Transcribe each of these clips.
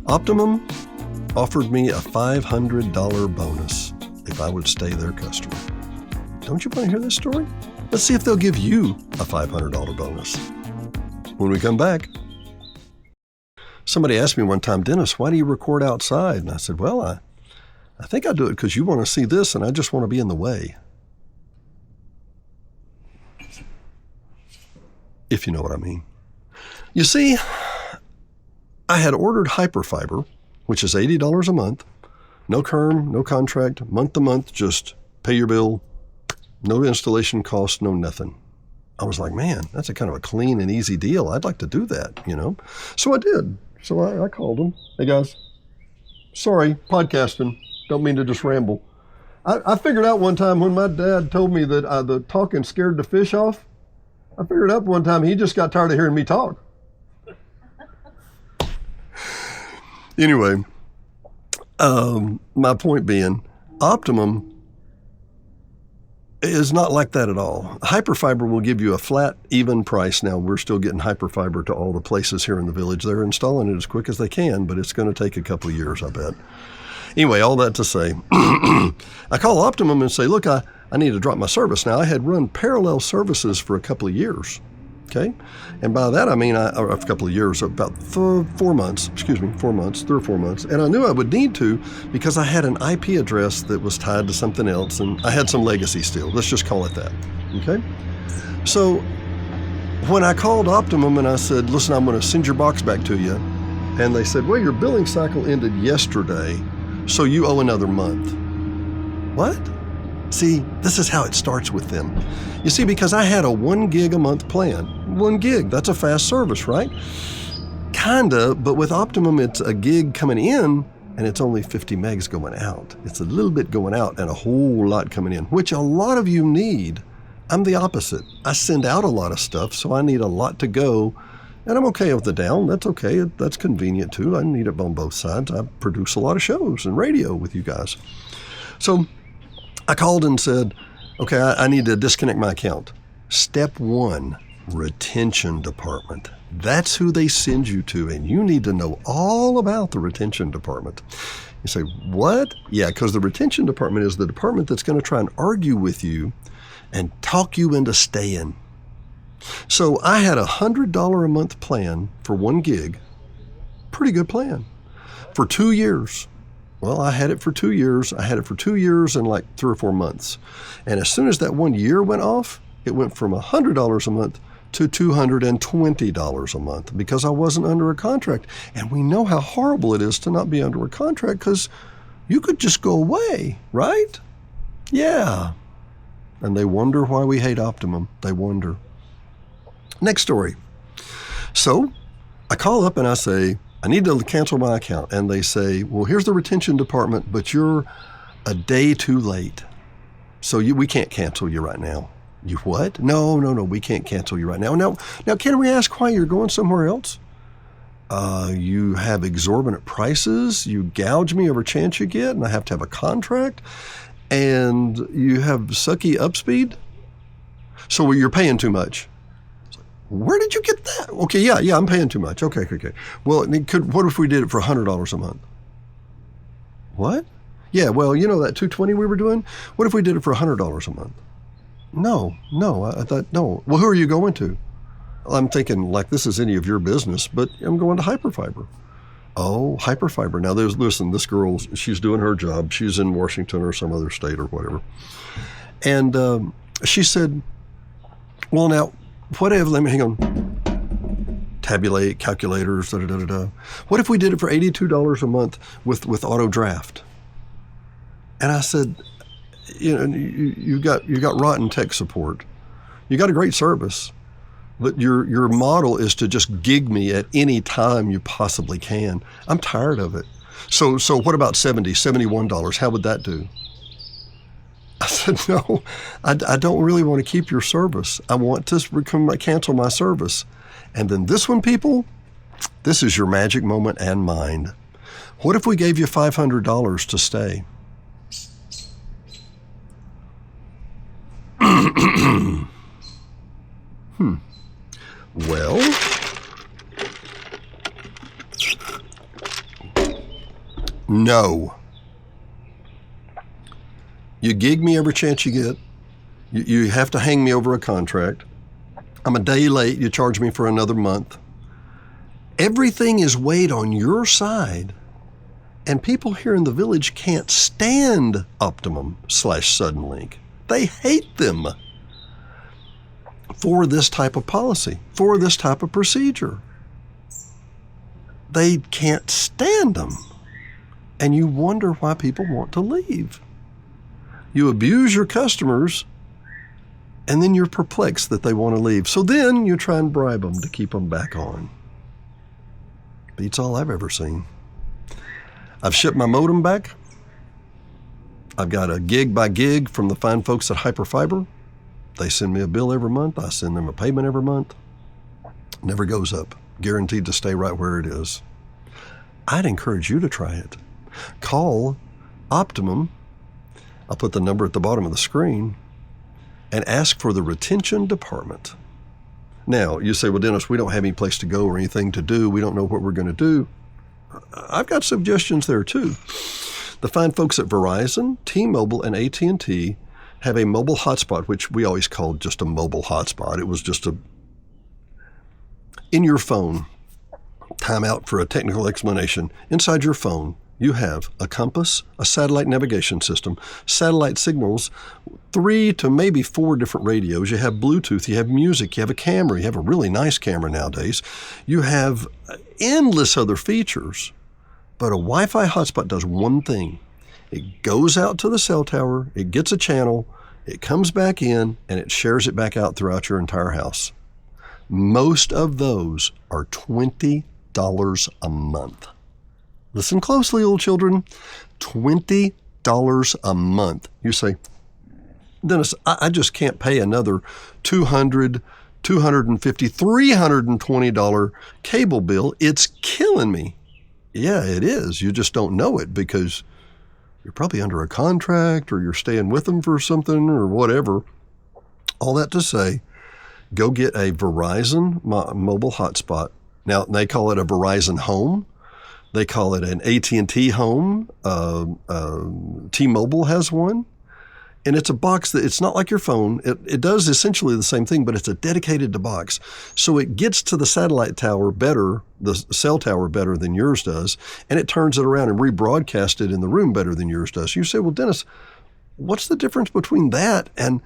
Optimum offered me a $500 bonus if I would stay their customer. Don't you want to hear this story? Let's see if they'll give you a $500 bonus. When we come back, somebody asked me one time, Dennis, why do you record outside? And I said, well, I think I do it because you want to see this and I just want to be in the way. If you know what I mean. You see, I had ordered Hyperfiber, which is $80 a month, no term, no contract, month to month, just pay your bill, no installation cost, no nothing. I was like, man, that's a kind of a clean and easy deal. I'd like to do that, you know. So I did. So I called them. Hey, guys, sorry, podcasting. Don't mean to just ramble. I figured out one time when my dad told me that the talking scared the fish off, I figured out one time he just got tired of hearing me talk. Anyway, my point being, Optimum is not like that at all. Hyperfiber will give you a flat, even price. Now, we're still getting Hyperfiber to all the places here in the village. They're installing it as quick as they can, but it's going to take a couple of years, I bet. Anyway, all that to say, I call Optimum and say, look, I need to drop my service. Now, I had run parallel services for a couple of years, okay? And by that, I mean a couple of years, about 4 months, 3 or 4 months. And I knew I would need to because I had an IP address that was tied to something else, and I had some legacy still. Let's just call it that, okay? So when I called Optimum and I said, listen, I'm going to send your box back to you, and they said, well, your billing cycle ended yesterday, so you owe another month. What? See, this is how it starts with them. You see, because I had a 1 gig a month plan. 1 gig, that's a fast service, right? Kinda, but with Optimum, it's a gig coming in and it's only 50 megs going out. It's a little bit going out and a whole lot coming in, which a lot of you need. I'm the opposite. I send out a lot of stuff, so I need a lot to go. And I'm okay with the down. That's okay. That's convenient too. I need it on both sides. I produce a lot of shows and radio with you guys. So I called and said, okay, I need to disconnect my account. Step 1, retention department. That's who they send you to, and you need to know all about the retention department. You say, what? Yeah, because the retention department is the department that's going to try and argue with you and talk you into staying. So I had a $100 a month plan for 1 gig. Pretty good plan. For 2 years. Well, I had it for 2 years. I had it for 2 years and like 3 or 4 months. And as soon as that 1 year went off, it went from $100 a month to $220 a month because I wasn't under a contract. And we know how horrible it is to not be under a contract because you could just go away, right? Yeah. And they wonder why we hate Optimum. They wonder. Next story. So I call up and I say, I need to cancel my account. And they say, well, here's the retention department, but you're a day too late. So we can't cancel you right now. You what? No, we can't cancel you right now. Now, can we ask why you're going somewhere else? You have exorbitant prices. You gouge me every chance you get, and I have to have a contract. And you have sucky upspeed. So you're paying too much. Where did you get that? Okay, yeah, I'm paying too much. Okay. Well, what if we did it for $100 a month? What? Yeah, well, you know that 220 we were doing? What if we did it for $100 a month? No, I thought, no. Well, who are you going to? I'm thinking like this is any of your business, but I'm going to Hyperfiber. Oh, Hyperfiber. Now, listen, this girl, she's doing her job. She's in Washington or some other state or whatever. And she said, well, now, whatever, let me hang on. Tabulate, calculators, What if we did it for $82 a month with auto draft? And I said, you got rotten tech support. You got a great service, but your model is to just gig me at any time you possibly can. I'm tired of it. So what about $71? How would that do? I said, no, I don't really want to keep your service. I want to cancel my service. And then this one, people, this is your magic moment and mine. What if we gave you $500 to stay? Well, No. You gig me every chance you get. You have to hang me over a contract. I'm a day late. You charge me for another month. Everything is weighed on your side. And people here in the village can't stand Optimum/Suddenlink. They hate them for this type of policy, for this type of procedure. They can't stand them. And you wonder why people want to leave. You abuse your customers, and then you're perplexed that they want to leave. So then you try and bribe them to keep them back on. Beats all I've ever seen. I've shipped my modem back. I've got a gig by gig from the fine folks at Hyperfiber. They send me a bill every month. I send them a payment every month. Never goes up. Guaranteed to stay right where it is. I'd encourage you to try it. Call Optimum. I'll put the number at the bottom of the screen and ask for the retention department. Now, you say, well, Dennis, we don't have any place to go or anything to do. We don't know what we're going to do. I've got suggestions there too. The fine folks at Verizon, T-Mobile, and AT&T have a mobile hotspot, which we always called just a mobile hotspot. It was just in your phone. Time out for a technical explanation. Inside your phone, you have a compass, a satellite navigation system, satellite signals, 3 to maybe 4 different radios. You have Bluetooth, you have music, you have a camera. You have a really nice camera nowadays. You have endless other features. But a Wi-Fi hotspot does one thing. It goes out to the cell tower, it gets a channel, it comes back in, and it shares it back out throughout your entire house. Most of those are $20 a month. Listen closely, little children. $20 a month. You say, Dennis, I just can't pay another $200, $250, $320 cable bill. It's killing me. Yeah, it is. You just don't know it because you're probably under a contract or you're staying with them for something or whatever. All that to say, go get a Verizon mobile hotspot. Now, they call it a Verizon Home. They call it an AT&T Home. T-Mobile has one. And it's a box that it's not like your phone. It does essentially the same thing, but it's a dedicated to box. So it gets to the satellite tower better, the cell tower better than yours does, and it turns it around and rebroadcasts it in the room better than yours does. You say, well, Dennis, what's the difference between that and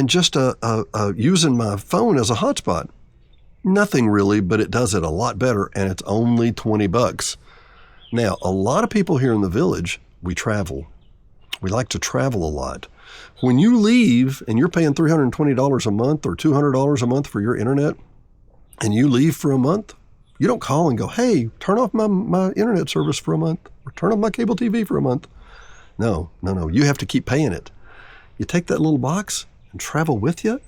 just using my phone as a hotspot? Nothing really, but it does it a lot better, and it's only $20. Now, a lot of people here in the village, we travel. We like to travel a lot. When you leave and you're paying $320 a month or $200 a month for your internet, and you leave for a month, you don't call and go, hey, turn off my internet service for a month or turn off my cable TV for a month. No. You have to keep paying it. You take that little box and travel with you,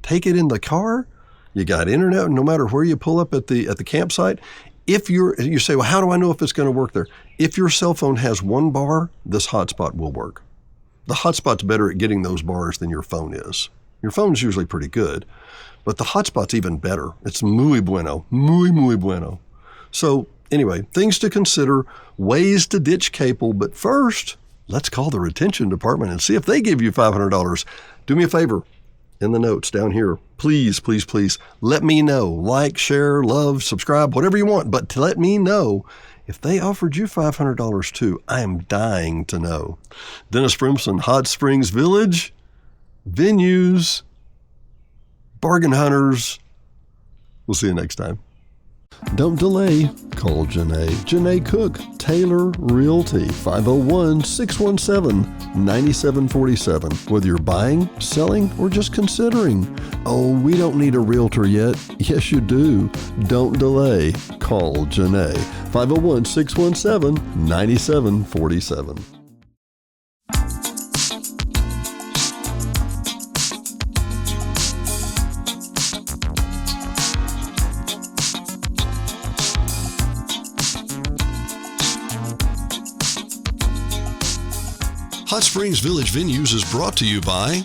take it in the car. You got internet no matter where you pull up at the campsite. You say, well, how do I know if it's going to work there? If your cell phone has one bar, this hotspot will work. The hotspot's better at getting those bars than your phone is. Your phone's usually pretty good, but the hotspot's even better. It's muy bueno, muy bueno. So anyway, things to consider, ways to ditch cable, but first, let's call the retention department and see if they give you $500. Do me a favor. In the notes down here, please let me know. Like, share, love, subscribe, whatever you want, but to let me know if they offered you $500 too. I am dying to know. Dennis Brimson, Hot Springs Village, venues, bargain hunters. We'll see you next time. Don't delay. Call Janae. Janae Cook, Taylor Realty, 501-617-9747. Whether you're buying, selling, or just considering. Oh, we don't need a realtor yet. Yes, you do. Don't delay. Call Janae. 501-617-9747. Hot Springs Village Venues is brought to you by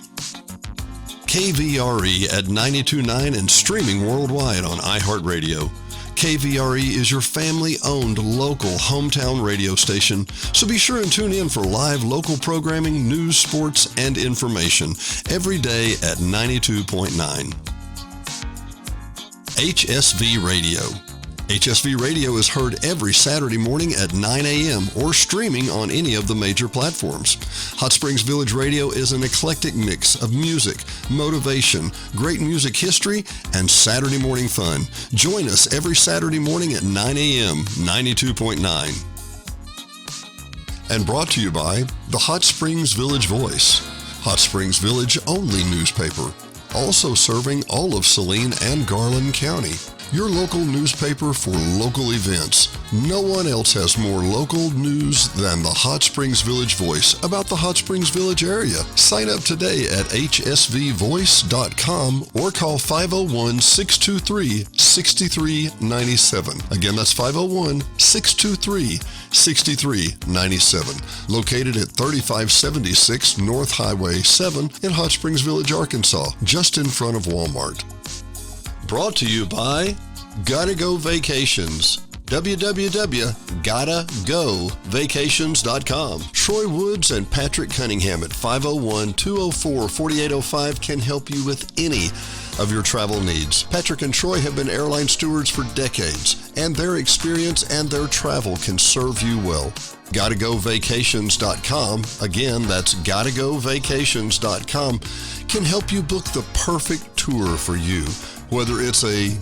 KVRE at 92.9 and streaming worldwide on iHeartRadio. KVRE is your family-owned local hometown radio station, so be sure and tune in for live local programming, news, sports, and information every day at 92.9. HSV Radio. HSV Radio is heard every Saturday morning at 9 a.m. or streaming on any of the major platforms. Hot Springs Village Radio is an eclectic mix of music, motivation, great music history, and Saturday morning fun. Join us every Saturday morning at 9 a.m., 92.9. And brought to you by the Hot Springs Village Voice, Hot Springs Village only newspaper, also serving all of Saline and Garland County. Your local newspaper for local events. No one else has more local news than the Hot Springs Village Voice about the Hot Springs Village area. Sign up today at hsvvoice.com or call 501-623-6397. Again, that's 501-623-6397. Located at 3576 North Highway 7 in Hot Springs Village, Arkansas, just in front of Walmart. Brought to you by Gotta Go Vacations. www.gottagovacations.com. Troy Woods and Patrick Cunningham at 501-204-4805 can help you with any of your travel needs. Patrick and Troy have been airline stewards for decades, and their experience and their travel can serve you well. GottaGoVacations.com, again, that's GottaGoVacations.com, can help you book the perfect tour for you, whether it's a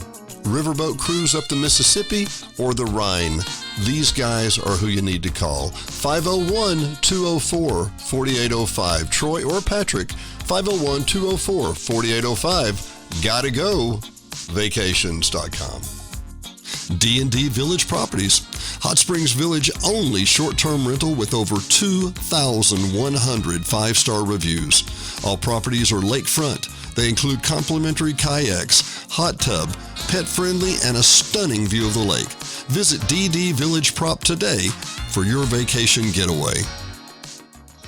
riverboat cruise up the Mississippi or the Rhine. These guys are who you need to call. 501-204-4805. Troy or Patrick, 501-204-4805. GottaGoVacations.com. D&D Village Properties. Hot Springs Village only short-term rental with over 2,100 five-star reviews. All properties are lakefront. They include complimentary kayaks, hot tub, pet-friendly, and a stunning view of the lake. Visit DD Village Prop today for your vacation getaway.